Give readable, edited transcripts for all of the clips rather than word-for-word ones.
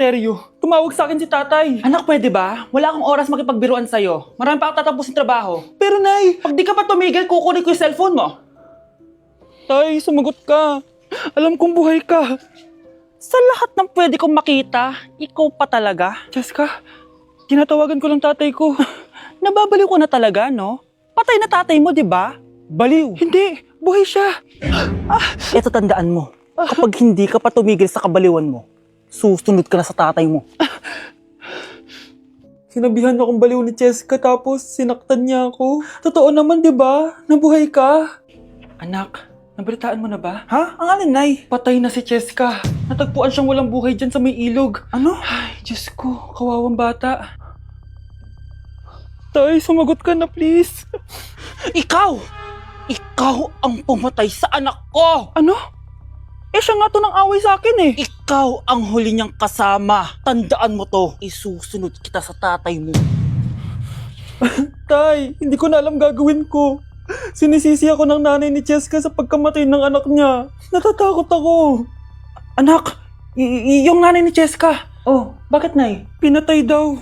Teryo, tumawag sa akin si tatay. Anak, pwede ba? Wala akong oras makipagbiruan sa'yo. Marami pa akong tatapusin trabaho. Pero nay, pag di ka pa tumigil, kukunin ko yung cellphone mo. Tay, sumagot ka. Alam kong buhay ka. Sa lahat ng pwede kong makita, ikaw pa talaga. Jessica, tinatawagan ko lang tatay ko. Nababaliw ko na talaga, no? Patay na tatay mo, di ba? Baliw. Hindi, buhay siya. Ito tandaan mo, kapag hindi ka pa tumigil sa kabaliwan mo, susunod ka na sa tatay mo. Sinabihan akong baliw ni Jessica tapos sinaktan niya ako. Totoo naman, di ba? Nabuhay ka. Anak, nabalitaan mo na ba? Ha? Ang alin, Nay? Patay na si Jessica. Natagpuan siyang walang buhay dyan sa may ilog. Ano? Ay, Diyos ko, kawawang bata. Tay, sumagot ka na please. Ikaw! Ikaw ang pumatay sa anak ko! Ano? Eh siya nga to ng away sa akin eh. Ikaw ang huli niyang kasama. Tandaan mo to. Isusunod kita sa tatay mo. Tay, hindi ko na alam gagawin ko. Sinisisi ako ng nanay ni Jessica sa pagkamatay ng anak niya. Natatakot ako. Anak, yung nanay ni Jessica. Oh, bakit nay? Pinatay daw.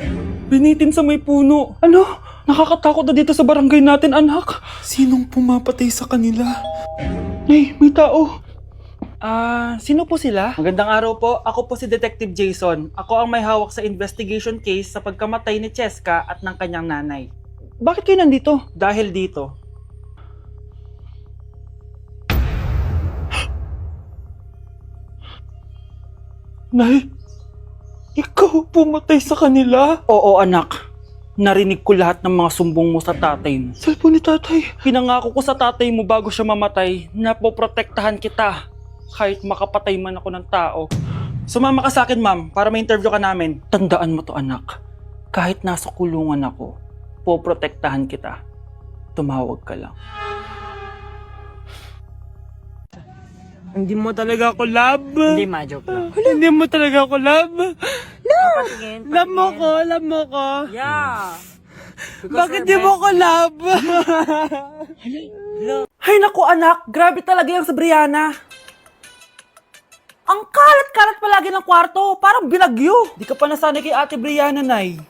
Binitin sa may puno. Ano? Nakakatakot na dito sa barangay natin, anak. Sinong pumapatay sa kanila? Nay, may tao. Sino po sila? Magandang araw po. Ako po si Detective Jason. Ako ang may hawak sa investigation case sa pagkamatay ni Cheska at ng kanyang nanay. Bakit kayo nandito? Dahil dito. Nay, ikaw pumatay sa kanila? Oo, anak. Narinig ko lahat ng mga sumbong mo sa tatay mo. Cellphone ni tatay. Pinangako ko sa tatay mo bago siya mamatay na poprotektahan kita. Kahit makapatay man ako ng tao. Sumama ka sa akin, ma'am, para ma-interview ka namin. Tandaan mo to, anak. Kahit nasa kulungan ako, poprotektahan kita. Tumawag ka lang. Hindi mo talaga ako love. Hindi, ma-joke lang. Hindi mo talaga ako love. Patingin. Love mo ko, love mo ko. Yeah. Bakit di mo ko love? Hay naku, anak, grabe talaga yung sa Brianna. Ang kalat-kalat palagi ng kwarto, parang binagyo. Di ka pa nasanay kay Ate Brianna, Nay.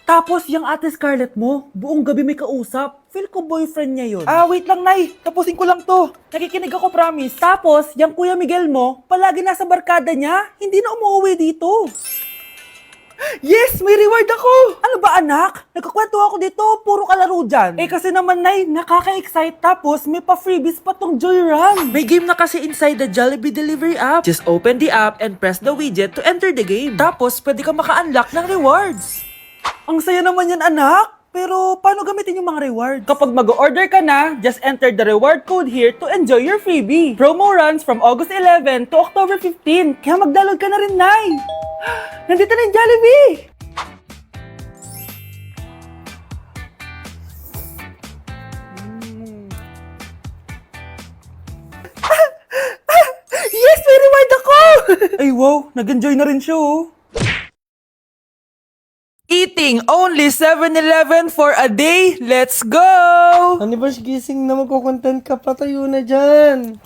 Tapos, yung Ate Scarlett mo, buong gabi may kausap. Feel ko boyfriend niya yun. Wait lang, Nay. Tapusin ko lang to. Nakikinig ako, promise. Tapos, yung Kuya Miguel mo, palagi nasa barkada niya. Hindi na umuwi dito. Yes! May reward ako! Ano ba, anak? Nagkakwento ako dito, puro kalaro dyan. Eh kasi naman, Nay, nakaka-excite. Tapos may pa-freebies pa tong Joy Run. May game na kasi inside the Jollibee Delivery app. Just open the app and press the widget to enter the game. Tapos pwede ka maka-unlock ng rewards. Ang saya naman yan, anak. Pero paano gamitin yung mga rewards? Kapag mag-order ka na, just enter the reward code here to enjoy your freebie. Promo runs from August 11 to October 15. Kaya mag-download ka na rin, Nay. Nandito na yung Jollibee! Yes! May reward ako! Ay wow, nag-enjoy na rin siya oh. Eating only 7-Eleven for a day. Let's go! Ano ba gising na magkukontent ka? Patayo na dyan.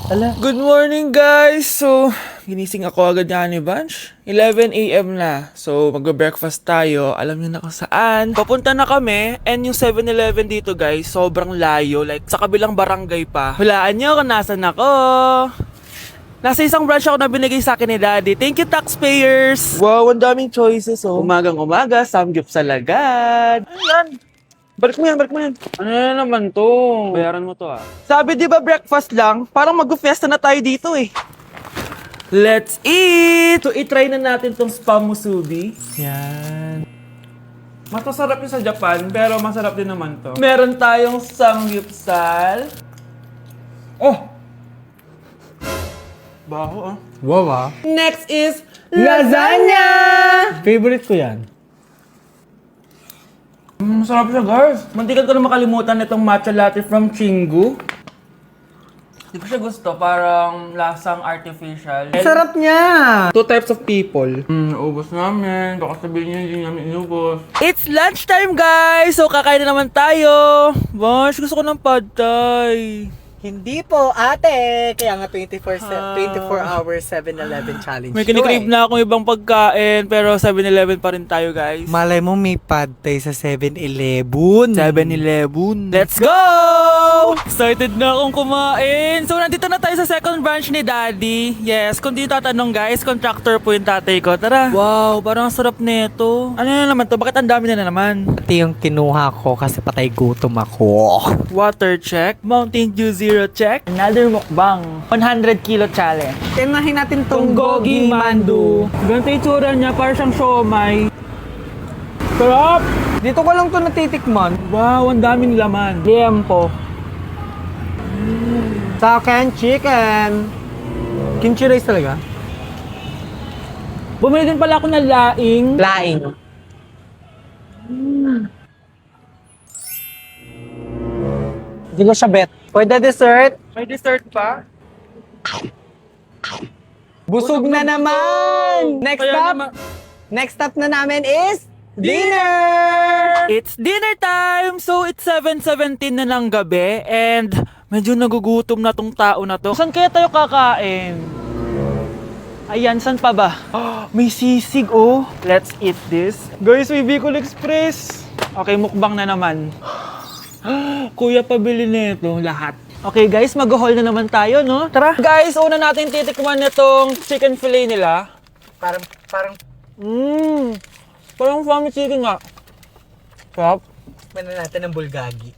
Ala. Good morning guys! So, ginising ako agad ni Bunch. 11 a.m. na. So, magbe-breakfast tayo. Alam niyo na kung saan. Papunta na kami. And yung 7-Eleven dito guys, sobrang layo. Like, sa kabilang barangay pa. Hulaan niyo kung nasan ako. Nasa isang branch ako na binigay sa akin ni Daddy. Thank you, taxpayers! Wow, ang daming choices oh. Umagang umaga, samgyup sa lagad. Ano yan? Balik mo yan, balik mo yan. Ano na naman to? Bayaran mo to ah. Sabi di ba breakfast lang? Parang mag-fiesta na tayo dito eh. Let's eat! So, itry na natin tong spam musubi. Yan. Mas masarap yung sa Japan, pero masarap din naman to. Meron tayong samgyupsal. Oh! Baho ah. Wow ah. Next is lasagna! Favorite ko yan. Masarap siya, guys. Mantikan ko na makalimutan itong matcha latte from Chingu. Hindi ko siya gusto. Parang lasang artificial. Sarap niya! Two types of people. Naubos namin. Baka sabihin niyo hindi namin inubos. It's lunchtime, guys! So, kakain na naman tayo. Bosh, gusto ko ng pad thai. Hindi po, ate. Kaya nga 24 hours 7-Eleven challenge. May kinikrave na akong ibang pagkain, pero 7-Eleven pa rin tayo, guys. Malay mo may pad tayo sa 7-Eleven. 7-Eleven. Let's go! Excited na akong kumain. So, nandito na tayo sa second branch ni Daddy. Yes, kung di tatanong guys, contractor po yung tatay ko. Tara. Wow, parang ang sarap nito. Ano na naman to? Bakit ang dami na naman? Ito yung kinuha ko kasi patay gutom ako. Water check. Mountain Dew Zero check. Another mukbang. 100 kilo challenge. Tinahin natin tong Gogi Mandu. Ganito yung tsura niya, parang siyang siomay. Sarap! Dito ko lang to natitikman. Wow, ang daming laman. Liempo. Sa akin, chicken. Kimchi rice talaga? Bumili din pala ako ng laing. Laing. Hindi ko siya bet. Pwede dessert? May dessert pa? Busog na naman! Next Kaya stop? naman- Next stop na namin is dinner! It's dinner time! So, it's 7:17 na ng gabi and medyo nagugutom na tong tao na to. Saan kaya tayo kakain? Ayan, saan pa ba? May sisig, oh. Let's eat this. Guys, may Bicol Express. Okay, mukbang na naman. Kuya, pabili nito lahat. Okay guys, mag-haul na naman tayo, no? Tara! Guys, una natin titikman nitong chicken fillet nila. Parang, Parang family chicken nga. Sarap. mana natin ng bulgagi.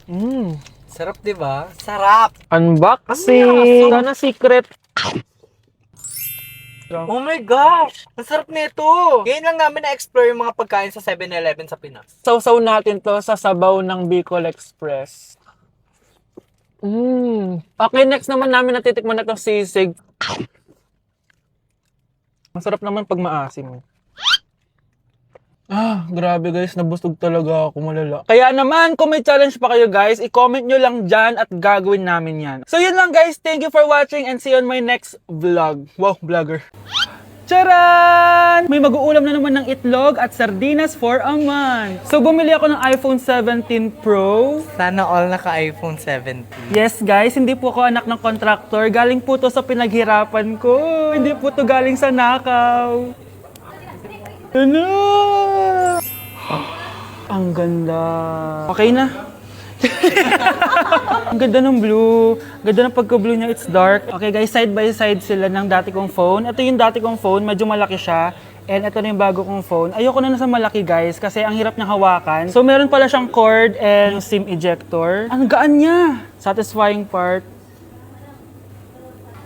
Mmm. Sarap, di ba? Sarap! Unboxing! Sana secret. Oh my gosh! Ang sarap nito! Ngayon lang namin na-explore yung mga pagkain sa 7-Eleven sa Pinas. Sausaw natin to sa sabaw ng Bicol Express. Okay, next naman namin natitikman na itong sisig. Masarap naman pag maasim. Grabe guys, nabusog talaga ako, malala. Kaya naman, kung may challenge pa kayo guys, i-comment nyo lang dyan at gagawin namin yan. So yun lang guys, thank you for watching and see you on my next vlog. Wow, vlogger. Charan! May mag-uulam na naman ng itlog at sardinas for a month. So bumili ako ng iPhone 17 Pro. Sana all naka-iPhone 17. Yes guys, hindi po ako anak ng contractor. Galing po to sa pinaghirapan ko. Hindi po to galing sa nakaw. Ano? Ang ganda. Okay na. Ang ganda ng blue. Ganda ng pagka-blue niya, it's dark. Okay guys, side by side sila ng dati kong phone. Ito yung dati kong phone, medyo malaki siya. And ito na yung bago kong phone. Ayoko na sa malaki guys, kasi ang hirap niyang hawakan. So meron pala siyang cord and SIM ejector. Ang gaan niya. Satisfying part.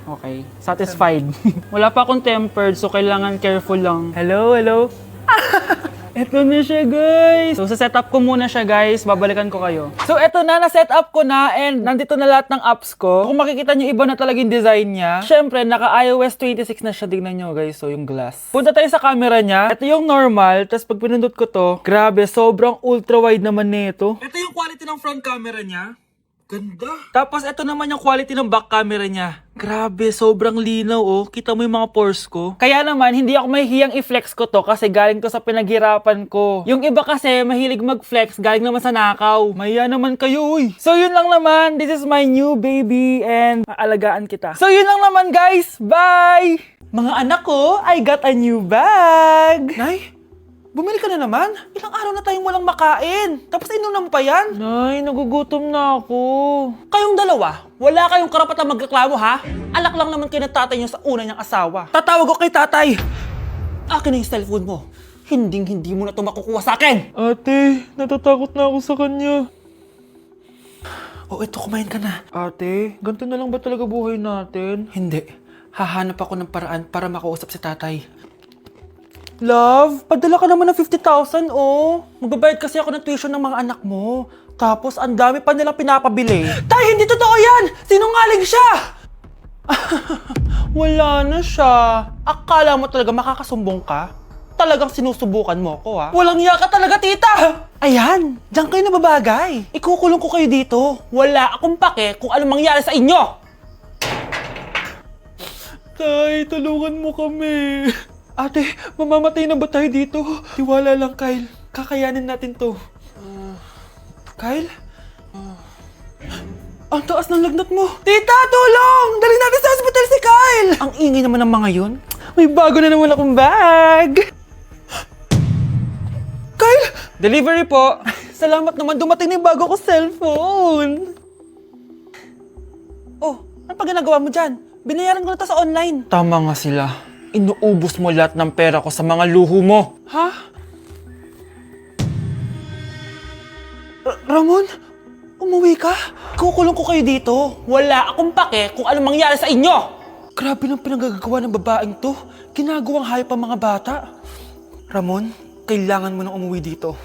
Okay, satisfied. Wala pa akong tempered, so kailangan careful lang. Hello, hello. Eto na siya guys. So sa setup ko muna siya guys, babalikan ko kayo. So eto na, na-setup ko na and nandito na lahat ng apps ko. Kung makikita nyo, iba na talaga yung design niya. Syempre, naka iOS 26 na siya, tignan nyo guys. So yung glass. Punta tayo sa camera niya. Ito yung normal, tapos pag pinindot ko to, grabe, sobrang ultra wide naman nito. Ito yung quality ng front camera niya. Ganda. Tapos ito naman yung quality ng back camera niya. Grabe, sobrang linaw oh. Kita mo yung mga pores ko. Kaya naman, hindi ako mahihiyang i-flex ko to kasi galing to sa pinaghirapan ko. Yung iba kasi, mahilig mag-flex, galing naman sa nakaw. Mahiya naman kayo uy. So yun lang naman, this is my new baby and aalagaan kita. So yun lang naman guys, bye! Mga anak ko, I got a new bag! Nay? Bumili ka na naman? Ilang araw na tayong walang makain. Tapos inunan mo pa yan? Nay, nagugutom na ako. Kayong dalawa, wala kayong karapatang magreklamo ha? Alak lang naman kayo ng tatay niyo sa una niyang asawa. Tatawag ko kay tatay. Akin na yung cellphone mo. Hindi mo na ito makukuha sa akin. Ate, natatakot na ako sa kanya. Oh, ito, kumain ka na. Ate, ganito na lang ba talaga buhay natin? Hindi. Hahanap ako ng paraan para makausap si tatay. Love, padala ka naman ng 50,000, oh. Magbabayad kasi ako ng tuition ng mga anak mo. Tapos, ang dami pa nilang pinapabili. Tay, hindi totoo yan! Sinungaling siya! Wala na siya. Akala mo talaga makakasumbong ka? Talagang sinusubukan mo ko, ha? Walang iya ka talaga, tita! Ayan, diyan kayo nababagay. Ikukulong ko kayo dito. Wala akong pake kung anong mangyari sa inyo. Tay, tulungan mo kami. Ate, mamamatay na ba tayo dito? Tiwala lang, Kyle. Kakayanin natin to. Kyle? Ang taas ng lagnat mo. Tita, tulong! Dali natin sa hospital si Kyle! Ang ingay naman ng mga yun. May bago na naman akong bag. Kyle! Delivery po. Salamat naman, dumating na yung bago ko cellphone. Oh, ano pa ginagawa mo dyan? Binayaran ko na to sa online. Tama nga sila. Inuubos mo lahat ng pera ko sa mga luho mo. Ha? Ramon? Umuwi ka? Kukulong ko kayo dito. Wala akong pake kung anong mangyari sa inyo. Grabe ng pinagagawa ng babaeng to. Ginagawang hayop ang mga bata. Ramon, kailangan mo nang umuwi dito.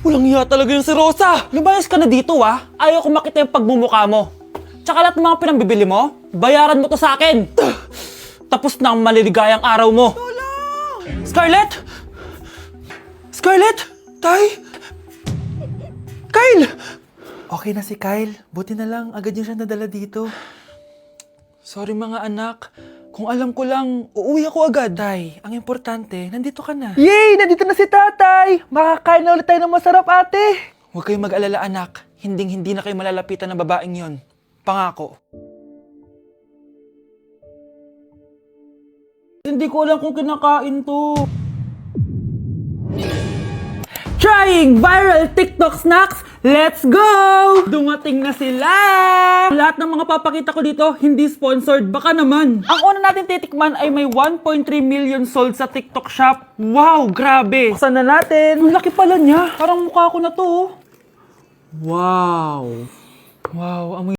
Walang iya talaga yung si Rosa. Lumayas ka na dito Ayaw ko makita yung pagmumukha mo. Tsaka lahat ng mga pinambibili mo, bayaran mo to sa akin. Tapos na ang maliligayang araw mo. Scarlett! Scarlett! Tay! Kyle! Okay na si Kyle. Buti na lang, agad niya siya nadala dito. Sorry mga anak. Kung alam ko lang, uuwi ako agad. Tay, ang importante, nandito ka na. Yay! Nandito na si tatay! Makakain na ulit tayo ng masarap, ate! Huwag kayong mag-alala, anak. Hinding-hindi na kayo malalapitan ng babaeng yon. Pangako. Hindi ko alam kung kinakain to. Trying viral TikTok snacks! Let's go! Dumating na sila! Lahat ng mga papakita ko dito, hindi sponsored. Baka naman. Ang una natin titikman ay may 1.3 million sold sa TikTok shop. Wow, grabe! Saan na natin? Ang laki pala niya. Parang mukha ko na to. Wow! Wow, amoy